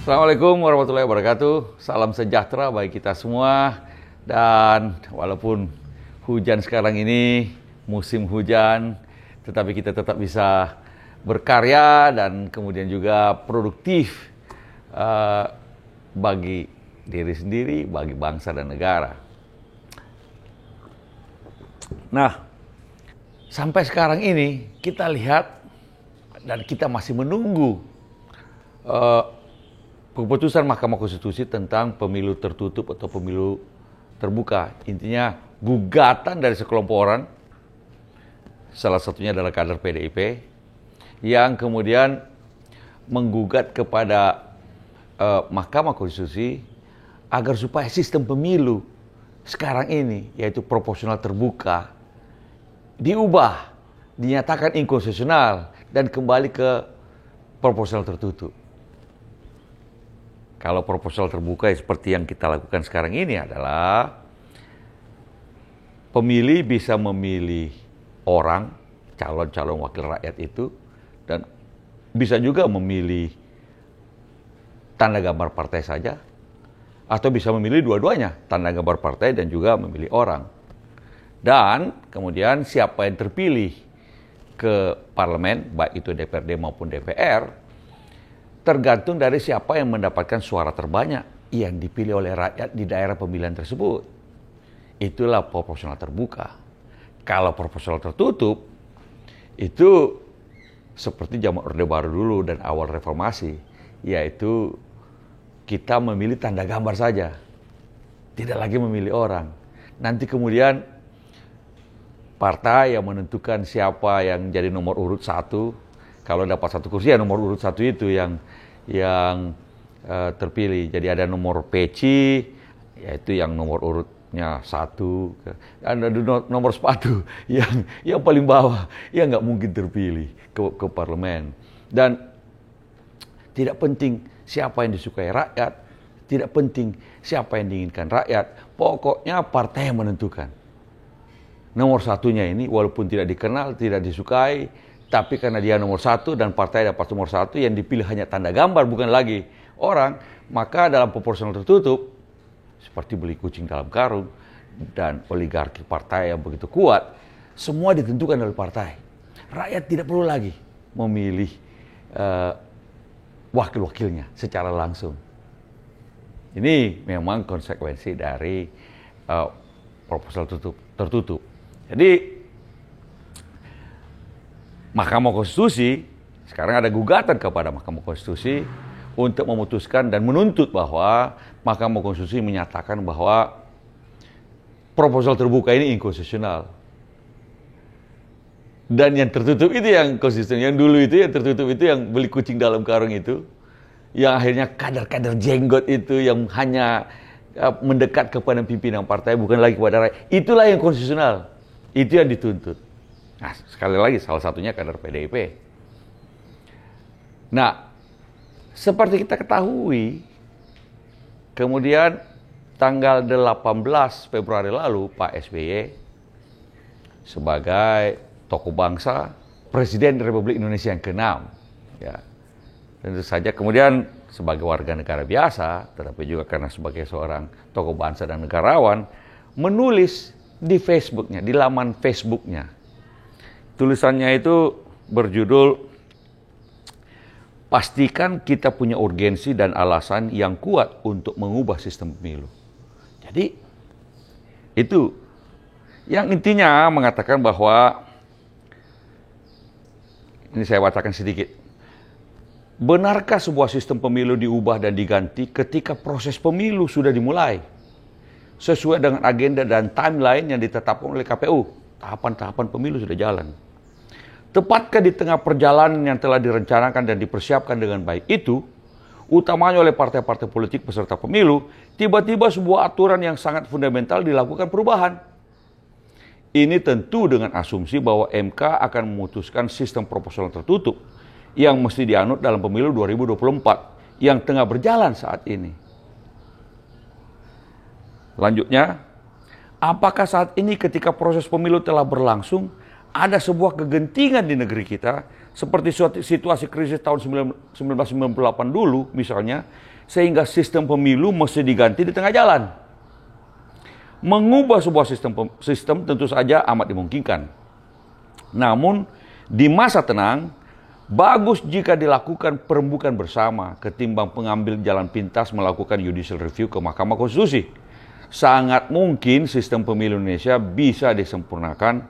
Assalamualaikum warahmatullahi wabarakatuh. Salam sejahtera bagi kita semua. Dan walaupun hujan sekarang ini, musim hujan, tetapi kita tetap bisa berkarya dan kemudian juga produktif bagi diri sendiri, bagi bangsa dan negara. Nah, sampai sekarang ini kita lihat dan kita masih menunggu keputusan Mahkamah Konstitusi tentang pemilu tertutup atau pemilu terbuka. Intinya gugatan dari sekelompok orang, salah satunya adalah kader PDIP, yang kemudian menggugat kepada Mahkamah Konstitusi agar supaya sistem pemilu sekarang ini, yaitu proporsional terbuka, diubah, dinyatakan inkonstitusional dan kembali ke proporsional tertutup. Kalau proporsional terbuka seperti yang kita lakukan sekarang ini adalah pemilih bisa memilih orang, calon-calon wakil rakyat itu, dan bisa juga memilih tanda gambar partai saja, atau bisa memilih dua-duanya, tanda gambar partai dan juga memilih orang. Dan kemudian siapa yang terpilih ke parlemen, baik itu DPRD maupun DPR, tergantung dari siapa yang mendapatkan suara terbanyak yang dipilih oleh rakyat di daerah pemilihan tersebut. Itulah proporsional terbuka. Kalau proporsional tertutup, itu seperti zaman Orde Baru dulu dan awal reformasi, yaitu kita memilih tanda gambar saja, tidak lagi memilih orang. Nanti kemudian partai yang menentukan siapa yang jadi nomor urut 1. Kalau dapat 1 kursi ya nomor urut 1 itu yang terpilih. Jadi ada nomor peci, yaitu yang nomor urutnya 1. Ada nomor sepatu yang paling bawah, yang nggak mungkin terpilih ke parlemen. Dan tidak penting siapa yang disukai rakyat, tidak penting siapa yang diinginkan rakyat. Pokoknya partai yang menentukan. Nomor 1-nya ini walaupun tidak dikenal, tidak disukai, tapi karena dia nomor 1 dan partai dapat nomor 1, yang dipilih hanya tanda gambar bukan lagi orang, maka dalam proporsional tertutup, seperti beli kucing dalam karung dan oligarki partai yang begitu kuat, semua ditentukan oleh partai. Rakyat tidak perlu lagi memilih wakil-wakilnya secara langsung. Ini memang konsekuensi dari proporsional tertutup. Jadi Mahkamah Konstitusi sekarang ada gugatan kepada Mahkamah Konstitusi untuk memutuskan dan menuntut bahwa Mahkamah Konstitusi menyatakan bahwa proporsional terbuka ini inkonstitusional. Dan yang tertutup itu yang konstitusional, yang dulu itu yang tertutup itu yang beli kucing dalam karung itu, yang akhirnya kader-kader jenggot itu yang hanya mendekat kepada pimpinan partai bukan lagi kepada rakyat. Itulah yang konstitusional. Itu yang dituntut. Nah, sekali lagi salah satunya kader PDIP. Nah, seperti kita ketahui, kemudian tanggal 18 Februari lalu Pak SBY sebagai tokoh bangsa, Presiden Republik Indonesia yang ke-6, ya, tentu saja kemudian sebagai warga negara biasa, tetapi juga karena sebagai seorang tokoh bangsa dan negarawan, menulis di Facebooknya, di laman Facebooknya. Tulisannya itu berjudul, pastikan kita punya urgensi dan alasan yang kuat untuk mengubah sistem pemilu. Jadi, itu yang intinya mengatakan bahwa, ini saya bacakan sedikit. Benarkah sebuah sistem pemilu diubah dan diganti ketika proses pemilu sudah dimulai? Sesuai dengan agenda dan timeline yang ditetapkan oleh KPU. Tahapan-tahapan pemilu sudah jalan. Tepatkah di tengah perjalanan yang telah direncanakan dan dipersiapkan dengan baik itu, utamanya oleh partai-partai politik peserta pemilu, tiba-tiba sebuah aturan yang sangat fundamental dilakukan perubahan? Ini tentu dengan asumsi bahwa MK akan memutuskan sistem proporsional tertutup yang mesti dianut dalam pemilu 2024 yang tengah berjalan saat ini. Lanjutnya, apakah saat ini ketika proses pemilu telah berlangsung, ada sebuah kegentingan di negeri kita seperti situasi krisis tahun 1998 dulu misalnya, sehingga sistem pemilu mesti diganti di tengah jalan. Mengubah sebuah sistem tentu saja amat dimungkinkan. Namun di masa tenang, bagus jika dilakukan perembukan bersama ketimbang pengambil jalan pintas melakukan judicial review ke Mahkamah Konstitusi. Sangat mungkin sistem pemilu Indonesia bisa disempurnakan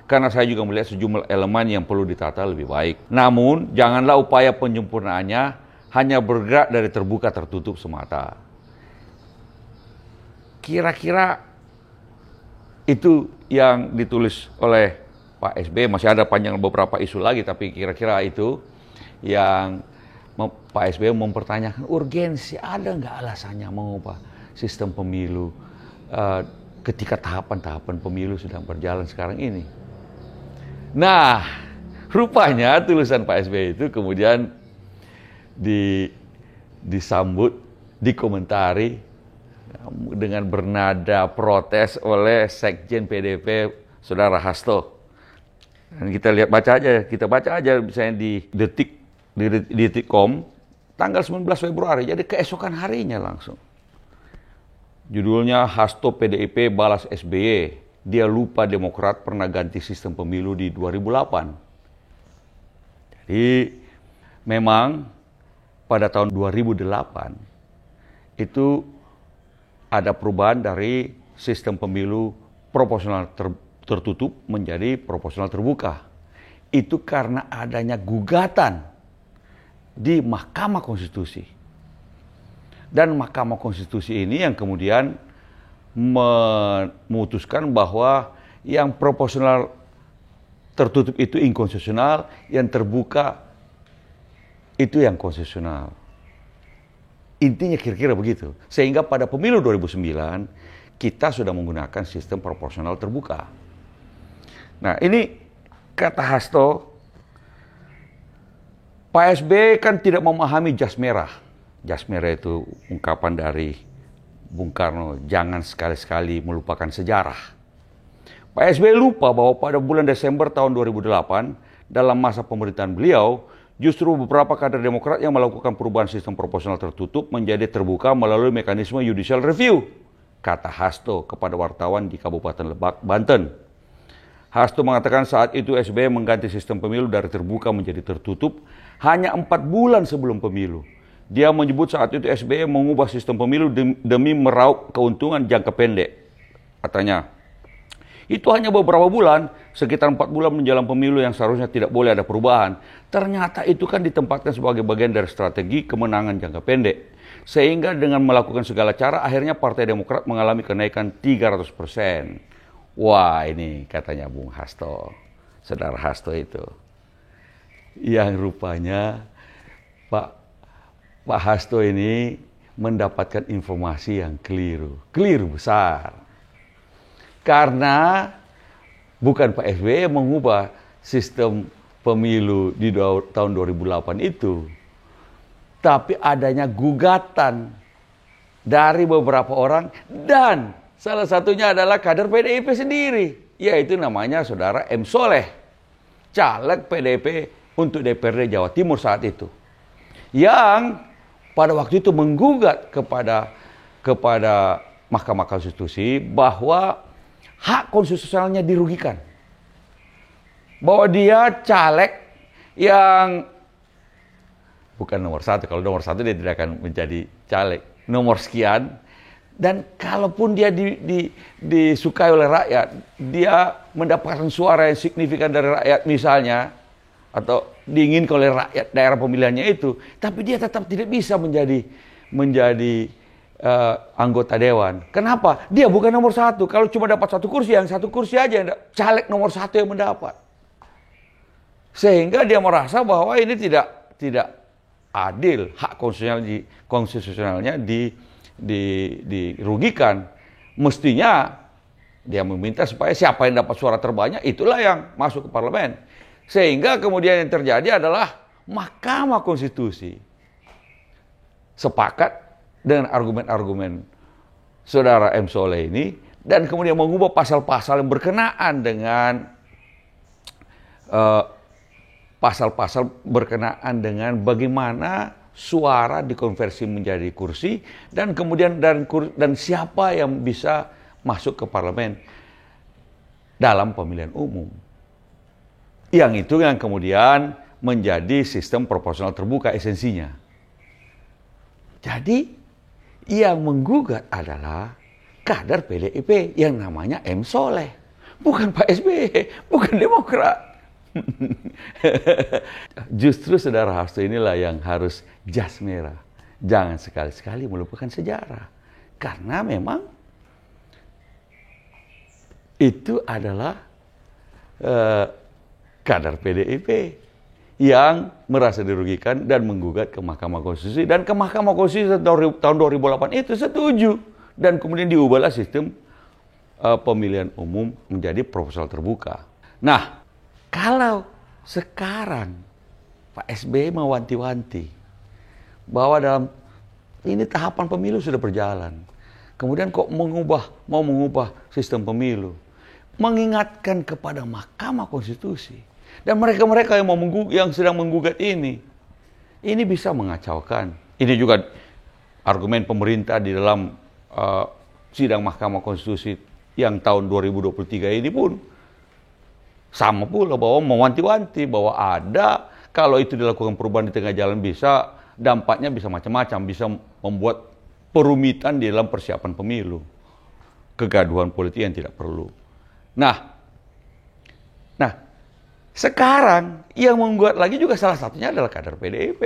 karena saya juga melihat sejumlah elemen yang perlu ditata lebih baik. Namun, janganlah upaya penyempurnaannya hanya bergerak dari terbuka tertutup semata. Kira-kira itu yang ditulis oleh Pak SBY. Masih ada panjang beberapa isu lagi, tapi kira-kira itu yang Pak SBY mempertanyakan urgensi, ada nggak alasannya mengubah sistem pemilu ketika tahapan-tahapan pemilu sedang berjalan sekarang ini. Nah, rupanya tulisan Pak SBY itu kemudian disambut, dikomentari dengan bernada protes oleh Sekjen PDIP, Saudara Hasto. Dan kita baca aja misalnya di Detik.com tanggal 19 Februari, jadi keesokan harinya langsung. Judulnya Hasto PDIP balas SBY, dia lupa Demokrat pernah ganti sistem pemilu di 2008. Jadi memang pada tahun 2008 itu ada perubahan dari sistem pemilu proporsional tertutup menjadi proporsional terbuka. Itu karena adanya gugatan di Mahkamah Konstitusi. Dan Mahkamah Konstitusi ini yang kemudian memutuskan bahwa yang proporsional tertutup itu inkonstitusional, yang terbuka itu yang konstitusional. Intinya kira-kira begitu. Sehingga pada pemilu 2009 kita sudah menggunakan sistem proporsional terbuka. Nah, ini kata Hasto, Pak SBY kan tidak memahami jas merah. Jas merah itu ungkapan dari Bung Karno, jangan sekali-sekali melupakan sejarah. Pak SBY lupa bahwa pada bulan Desember tahun 2008, dalam masa pemerintahan beliau, justru beberapa kader Demokrat yang melakukan perubahan sistem proporsional tertutup menjadi terbuka melalui mekanisme judicial review, kata Hasto kepada wartawan di Kabupaten Lebak, Banten. Hasto mengatakan saat itu SBY mengganti sistem pemilu dari terbuka menjadi tertutup hanya 4 bulan sebelum pemilu. Dia menyebut saat itu SBY mengubah sistem pemilu demi meraup keuntungan jangka pendek. Katanya, itu hanya beberapa bulan, sekitar 4 bulan menjelang pemilu yang seharusnya tidak boleh ada perubahan. Ternyata itu kan ditempatkan sebagai bagian dari strategi kemenangan jangka pendek. Sehingga dengan melakukan segala cara, akhirnya Partai Demokrat mengalami kenaikan 300%. Wah, ini katanya Bung Hasto, Saudara Hasto itu. Yang rupanya Pak Hasto ini mendapatkan informasi yang keliru besar. Karena bukan Pak SBY yang mengubah sistem pemilu di tahun 2008 itu, tapi adanya gugatan dari beberapa orang dan salah satunya adalah kader PDIP sendiri, yaitu namanya Saudara M. Soleh, caleg PDIP untuk DPRD Jawa Timur saat itu, yang pada waktu itu menggugat kepada Mahkamah Konstitusi bahwa hak konstitusionalnya dirugikan. Bahwa dia caleg yang bukan nomor 1, kalau nomor 1 dia tidak akan menjadi caleg, nomor sekian. Dan kalaupun dia disukai oleh rakyat, dia mendapatkan suara yang signifikan dari rakyat misalnya, atau diinginkan oleh rakyat daerah pemilihannya itu, tapi dia tetap tidak bisa menjadi anggota dewan. Kenapa? Dia bukan nomor 1. Kalau cuma dapat 1 kursi, yang 1 kursi aja caleg nomor 1 yang mendapat. Sehingga dia merasa bahwa ini tidak adil, hak konstitusionalnya dirugikan. Mestinya dia meminta supaya siapa yang dapat suara terbanyak itulah yang masuk ke parlemen. Sehingga kemudian yang terjadi adalah Mahkamah Konstitusi sepakat dengan argumen-argumen Saudara M. Soleh ini dan kemudian mengubah pasal-pasal yang berkenaan dengan pasal-pasal berkenaan dengan bagaimana suara dikonversi menjadi kursi dan kemudian dan siapa yang bisa masuk ke parlemen dalam pemilihan umum. Yang itu yang kemudian menjadi sistem proporsional terbuka esensinya. Jadi yang menggugat adalah kader PDIP yang namanya M. Soleh. Bukan Pak SBY, bukan Demokrat. Justru Saudara Hasto inilah yang harus jas merah. Jangan sekali-sekali melupakan sejarah. Karena memang itu adalah kader PDIP yang merasa dirugikan dan menggugat ke Mahkamah Konstitusi. Dan ke Mahkamah Konstitusi tahun 2008 itu setuju. Dan kemudian diubahlah sistem pemilihan umum menjadi proporsional terbuka. Nah, kalau sekarang Pak SBY mewanti-wanti bahwa dalam ini tahapan pemilu sudah berjalan. Kemudian kok mau mengubah sistem pemilu. Mengingatkan kepada Mahkamah Konstitusi. Dan mereka-mereka yang sedang menggugat ini bisa mengacaukan. Ini juga argumen pemerintah di dalam sidang Mahkamah Konstitusi yang tahun 2023 ini pun sama pula bahwa mewanti-wanti bahwa ada kalau itu dilakukan perubahan di tengah jalan dampaknya bisa macam-macam, bisa membuat perumitan di dalam persiapan pemilu, kegaduhan politik yang tidak perlu. Nah, sekarang yang menggugat lagi juga salah satunya adalah kader PDIP.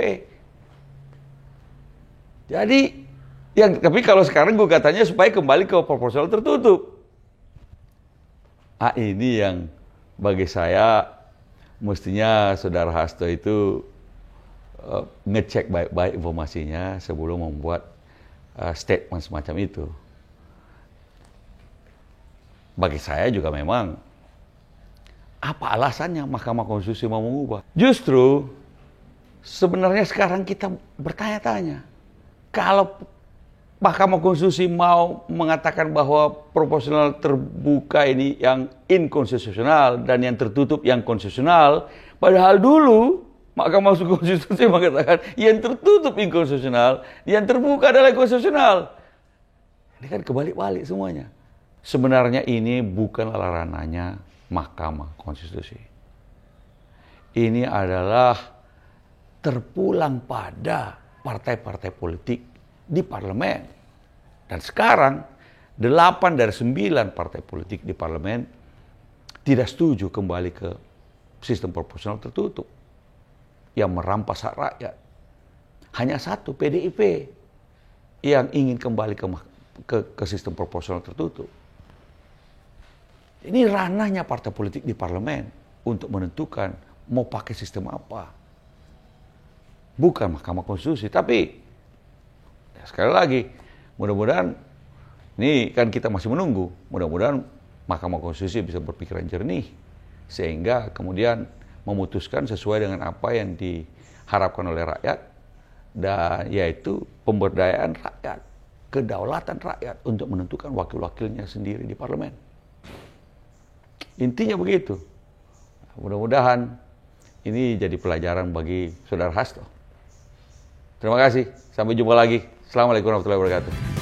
Jadi, tapi kalau sekarang gugatannya supaya kembali ke proporsional tertutup. Ini yang bagi saya mestinya Saudara Hasto itu ngecek baik-baik informasinya sebelum membuat statement semacam itu. Bagi saya juga memang apa alasannya Mahkamah Konstitusi mau mengubah? Justru sebenarnya sekarang kita bertanya-tanya, kalau Mahkamah Konstitusi mau mengatakan bahwa proporsional terbuka ini yang inkonstitusional dan yang tertutup yang konstitusional, padahal dulu Mahkamah Konstitusi mengatakan yang tertutup inkonstitusional, yang terbuka adalah konstitusional. Ini kan kebalik-balik semuanya. Sebenarnya ini bukanlah ranahnya Mahkamah Konstitusi. Ini adalah terpulang pada partai-partai politik di parlemen. Dan sekarang 8 dari 9 partai politik di parlemen tidak setuju kembali ke sistem proporsional tertutup yang merampas hak rakyat. Hanya satu, PDIP, yang ingin kembali ke sistem proporsional tertutup. Ini ranahnya partai politik di parlemen untuk menentukan mau pakai sistem apa. Bukan Mahkamah Konstitusi, tapi sekali lagi, mudah-mudahan, ini kan kita masih menunggu, mudah-mudahan Mahkamah Konstitusi bisa berpikiran jernih, sehingga kemudian memutuskan sesuai dengan apa yang diharapkan oleh rakyat, dan yaitu pemberdayaan rakyat, kedaulatan rakyat untuk menentukan wakil-wakilnya sendiri di parlemen. Intinya begitu. Mudah-mudahan ini jadi pelajaran bagi Saudara Hasto. Terima kasih, sampai jumpa lagi. Assalamualaikum warahmatullahi wabarakatuh.